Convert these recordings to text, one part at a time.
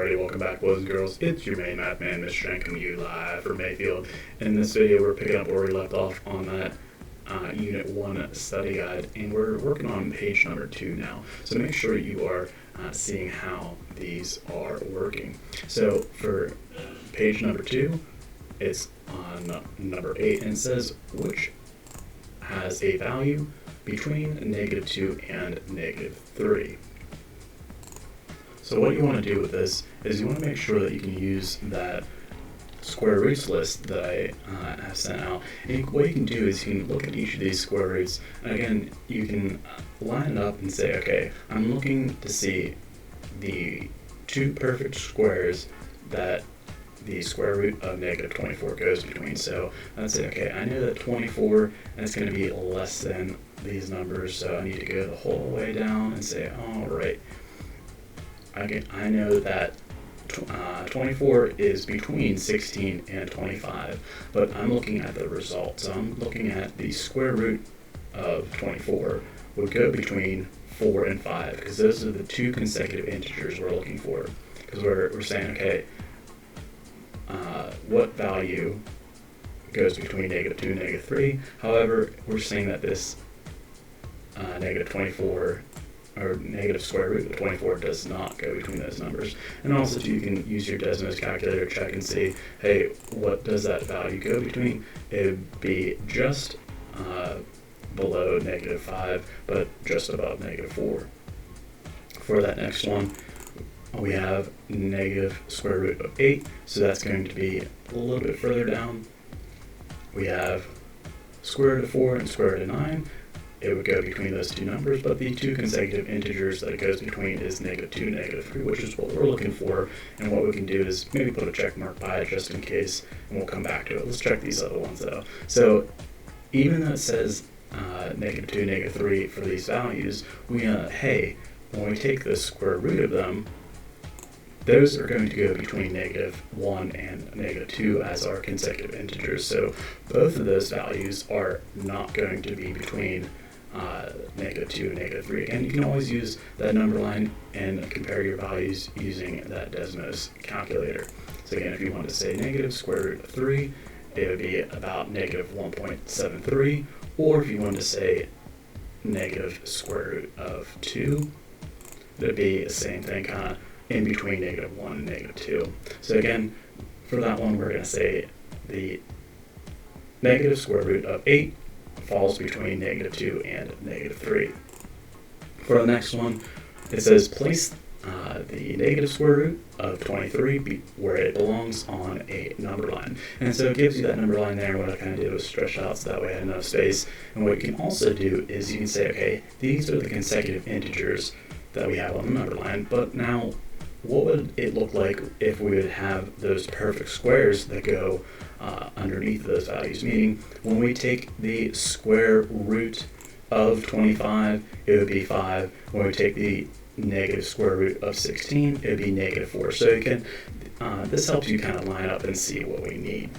Alrighty, welcome back, boys and girls. It's your main math man, Mr. Shank, coming to you live from Mayfield. In this video, we're picking up where we left off on that Unit 1 study guide, and we're working on page number 2 now. So make sure you are seeing how these are working. So for page number 2, it's on number 8, and it says which has a value between -2 and -3. So what you want to do with this is you want to make sure that you can use that square roots list that I have sent out. And what you can do is you can look at each of these square roots, and again, you can line it up and say, okay, I'm looking to see the two perfect squares that the square root of -24 goes between. So I'd say, okay, I know that 24 is going to be less than these numbers, so I need to go the whole way down and say, all right, I know that 24 is between 16 and 25, but I'm looking at the result. So I'm looking at the square root of 24 would go between 4 and 5, because those are the two consecutive integers we're looking for. Because we're saying, okay, what value goes between -2 and -3? However, we're saying that this -24 or negative square root of 24 does not go between those numbers. And also too, you can use your Desmos calculator, check and see, hey, what does that value go between? It would be just below -5, but just above -4. For that next one, we have negative square root of 8, so that's going to be a little bit further down. We have square root of 4 and square root of 9. It would go between those two numbers, but the two consecutive integers that it goes between is -2 and -3, which is what we're looking for. And what we can do is maybe put a check mark by it just in case, and we'll come back to it. Let's check these other ones though. So even though it says -2, -3 for these values, hey, when we take the square root of them, those are going to go between -1 and -2 as our consecutive integers. So both of those values are not going to be between -2 and -3. And you can always use that number line and compare your values using that Desmos calculator. So again, if you want to say negative square root of 3, it would be about -1.73. Or if you want to say negative square root of 2, it would be the same thing, kind of in between -1 and -2. So again, for that one, we're going to say the negative square root of 8 falls between -2 and -3. For the next one, it says place the negative square root of 23 where it belongs on a number line. And so it gives you that number line there. What I kind of did was stretch out so that way I had enough space. And what you can also do is you can say, okay, these are the consecutive integers that we have on the number line, but now what would it look like if we would have those perfect squares that go underneath those values? Meaning, when we take the square root of 25, it would be 5. When we take the negative square root of 16, it would be -4. So you can, this helps you kind of line up and see what we need.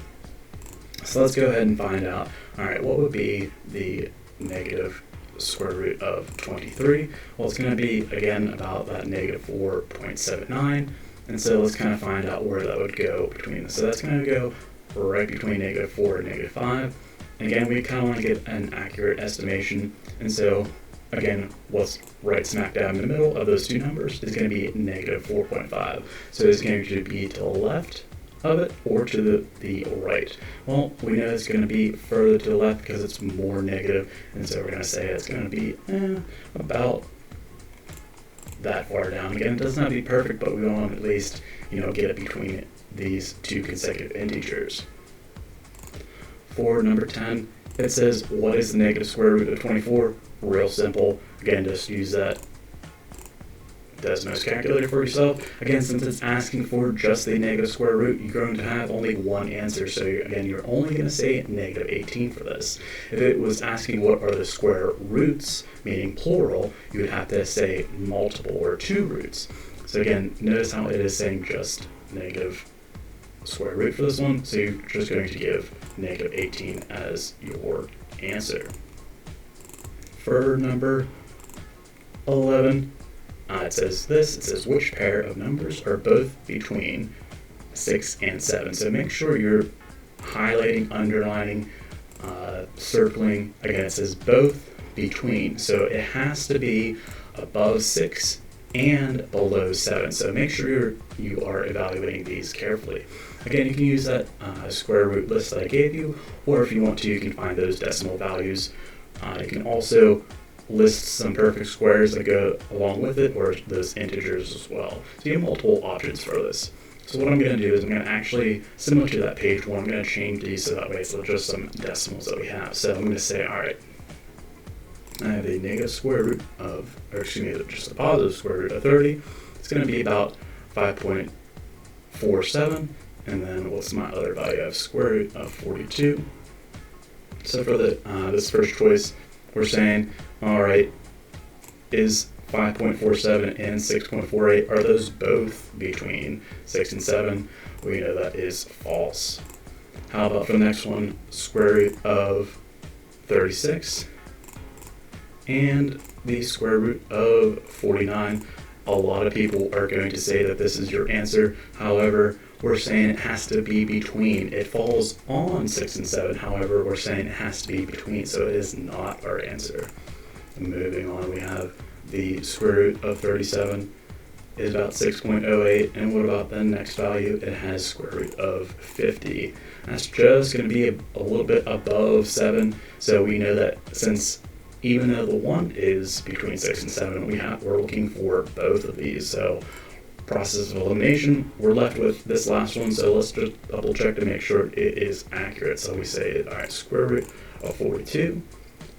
So let's go ahead and find out, all right, what would be the negative square root of 23? Well, it's going to be, again, about that -4.79, and so let's kind of find out where that would go between this. So that's going to go right between -4 and -5. Again, we kind of want to get an accurate estimation, and so again, what's right smack dab in the middle of those two numbers is going to be -4.5. So it's going to be to the left of it or to the right. Well, we know it's going to be further to the left because it's more negative, and so we're going to say it's going to be about that far down. Again, it doesn't have to be perfect, but we want to at least, get it between these two consecutive integers. For number 10, it says what is the negative square root of 24? Real simple. Again, just use that Desmos calculator for yourself. Again, since it's asking for just the negative square root, you're going to have only one answer. So again, you're only going to say -18 for this. If it was asking what are the square roots, meaning plural, you would have to say multiple or 2 roots. So again, notice how it is saying just negative square root for this one. So you're just going to give -18 as your answer. For number 11, it says which pair of numbers are both between 6 and 7. So make sure you're highlighting, underlining, circling. Again, it says both between, so it has to be above 6 and below 7. So make sure you are evaluating these carefully. Again, you can use that square root list that I gave you, or if you want to, you can find those decimal values. You can also list some perfect squares that go along with it, or those integers as well. So you have multiple options for this. So what I'm going to do is I'm going to actually, similar to that page one, I'm going to change these so that way it's just some decimals that we have. So I'm going to say, all right, I have a negative square root of, or excuse me, just a positive square root of 30. It's going to be about 5.47. And then what's my other value? I have square root of 42. So for this first choice, we're saying, all right, is 5.47 and 6.48, are those both between 6 and 7? We know that is false. How about for the next one, square root of 36 and the square root of 49? A lot of people are going to say that this is your answer. However, we're saying it has to be between. It falls on 6 and 7. However, we're saying it has to be between, so it is not our answer. Moving on, we have the square root of 37 is about 6.08, and what about the next value? It has square root of 50. That's just going to be a little bit above 7, so we know that since even though the 1 is between 6 and 7, we're looking for both of these. So process of elimination, we're left with this last one, so let's just double check to make sure it is accurate. So we say, all right, square root of 42,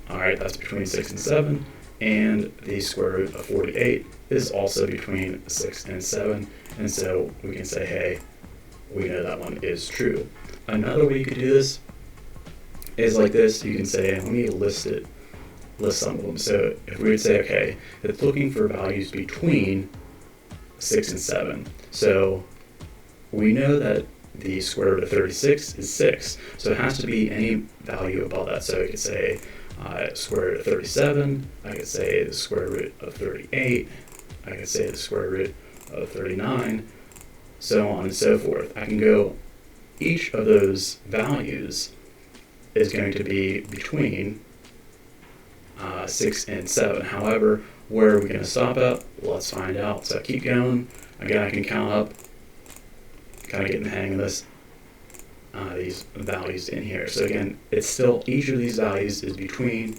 all right, that's between 6 and 7, and the square root of 48 is also between 6 and 7, and so we can say, hey, we know that one is true. Another way you could do this is like this. You can say, let me list some of them. So if we would say, okay, it's looking for values between 6 and 7. So we know that the square root of 36 is 6. So it has to be any value above that. So I could say square root of 37. I could say the square root of 38. I could say the square root of 39. So on and so forth. I can go, each of those values is going to be between 6 and 7. However, where are we going to stop at? Let's find out. So I keep going. Again, I can count up, kind of getting the hang of this, these values in here. So again, it's still, each of these values is between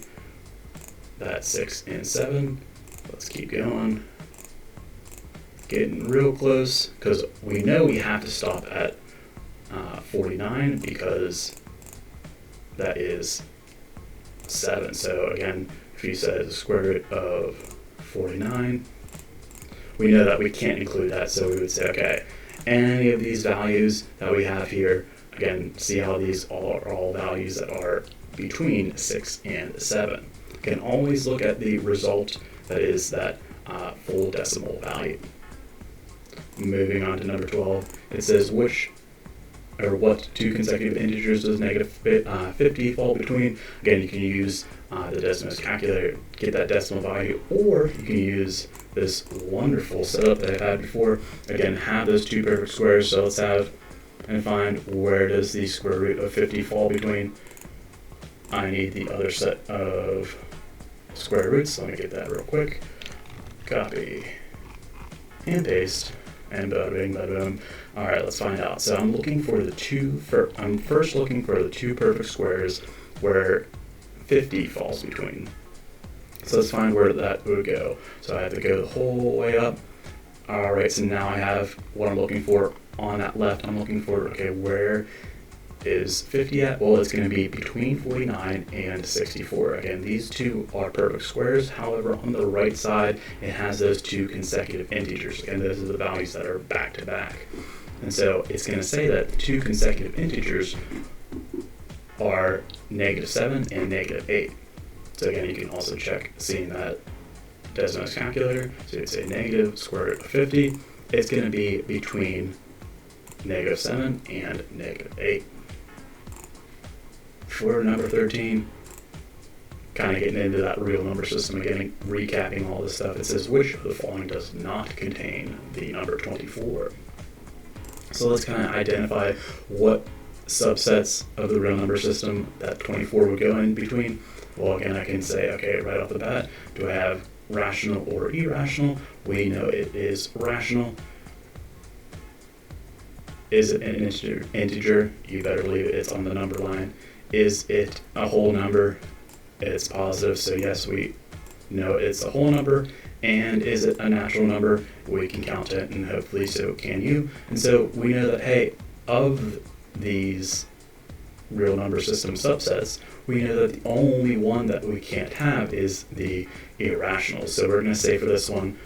that 6 and 7. Let's keep going. Getting real close, because we know we have to stop at 49 because that is 7. So again, if you said the square root of 49, we know that we can't include that, so we would say, okay, any of these values that we have here, again, see how these are all values that are between 6 and 7. Again, always look at the result that is that full decimal value. Moving on to number 12, it says what two consecutive integers does negative 50 fall between? Again, you can use the decimal calculator, get that decimal value, or you can use this wonderful setup that I've had before. Again, have those two perfect squares. So let's have and find where does the square root of 50 fall between. I need the other set of square roots. So let me get that real quick. Copy and paste. And bada bing, bada boom. All right, let's find out. So I'm looking for I'm first looking for the two perfect squares where 50 falls between. So let's find where that would go. So I have to go the whole way up. All right, so now I have what I'm looking for on that left. I'm looking for, okay, where is 50 at? Well, it's going to be between 49 and 64. Again, these two are perfect squares. However, on the right side, it has those two consecutive integers. Again, those are the values that are back to back. And so it's going to say that the two consecutive integers are -7 and -8. So again, you can also check seeing that decimal calculator. So you'd say negative square root of 50. It's going to be between -7 and -8. For number 13, kind of getting into that real number system again, recapping all this stuff, it says which of the following does not contain the number 24. So let's kind of identify what subsets of the real number system that 24 would go in between. Well, again, I can say, okay, right off the bat, do I have rational or irrational? We know it is rational. Is it an integer? You better believe it's on the number line. Is it a whole number? It's positive, so yes, we know it's a whole number. And is it a natural number? We can count it, and hopefully so can you. And so we know that, hey, of these real number system subsets, we know that the only one that we can't have is the irrational. So we're going to say for this one,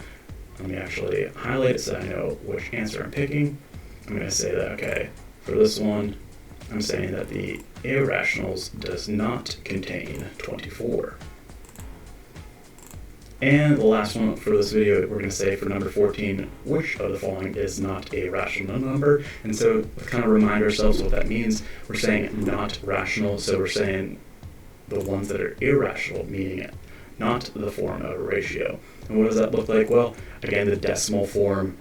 let me actually highlight it so I know which answer I'm picking. I'm going to say that, okay, for this one, I'm saying that the irrationals does not contain 24. And the last one for this video, we're going to say for number 14, which of the following is not a rational number? And so to kind of remind ourselves what that means, we're saying not rational, so we're saying the ones that are irrational, meaning not the form of a ratio. And what does that look like? Well, again, the decimal form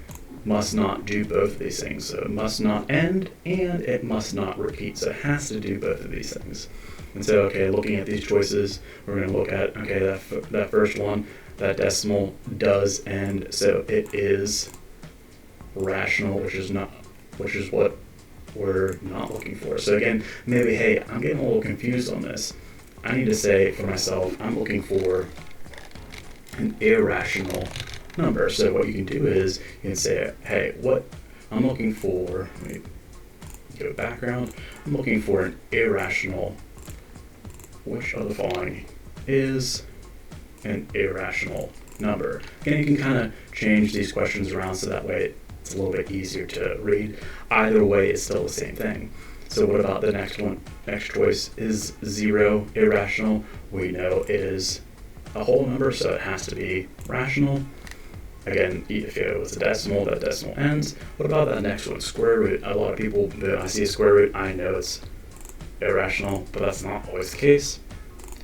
must not do both of these things. So it must not end and it must not repeat. So it has to do both of these things. And so, okay, looking at these choices, we're going to look at, okay, that first one, that decimal does end, so it is rational, which is what we're not looking for. So again, maybe, hey, I'm getting a little confused on this. I need to say for myself, I'm looking for an irrational number. So what you can do is you can say, hey, what I'm looking for, let me go background, I'm looking for an irrational, which of the following is an irrational number. Again, you can kind of change these questions around so that way it's a little bit easier to read. Either way, it's still the same thing. So what about the next one? Next choice is 0 irrational. We know it is a whole number, so it has to be rational. Again, if it was a decimal, that decimal ends. What about that next one, square root? A lot of people, when I see a square root, I know it's irrational, but that's not always the case.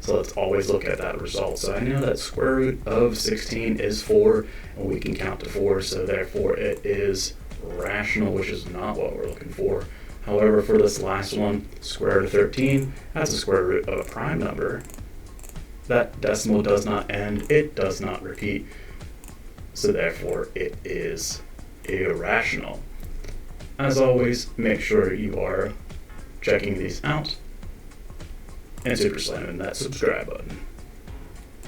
So let's always look at that result. So I know that square root of 16 is 4, and we can count to 4, so therefore it is rational, which is not what we're looking for. However, for this last one, square root of 13, that's a square root of a prime number. That decimal does not end, it does not repeat, so therefore it is irrational. As always, make sure you are checking these out and super slamming that subscribe button.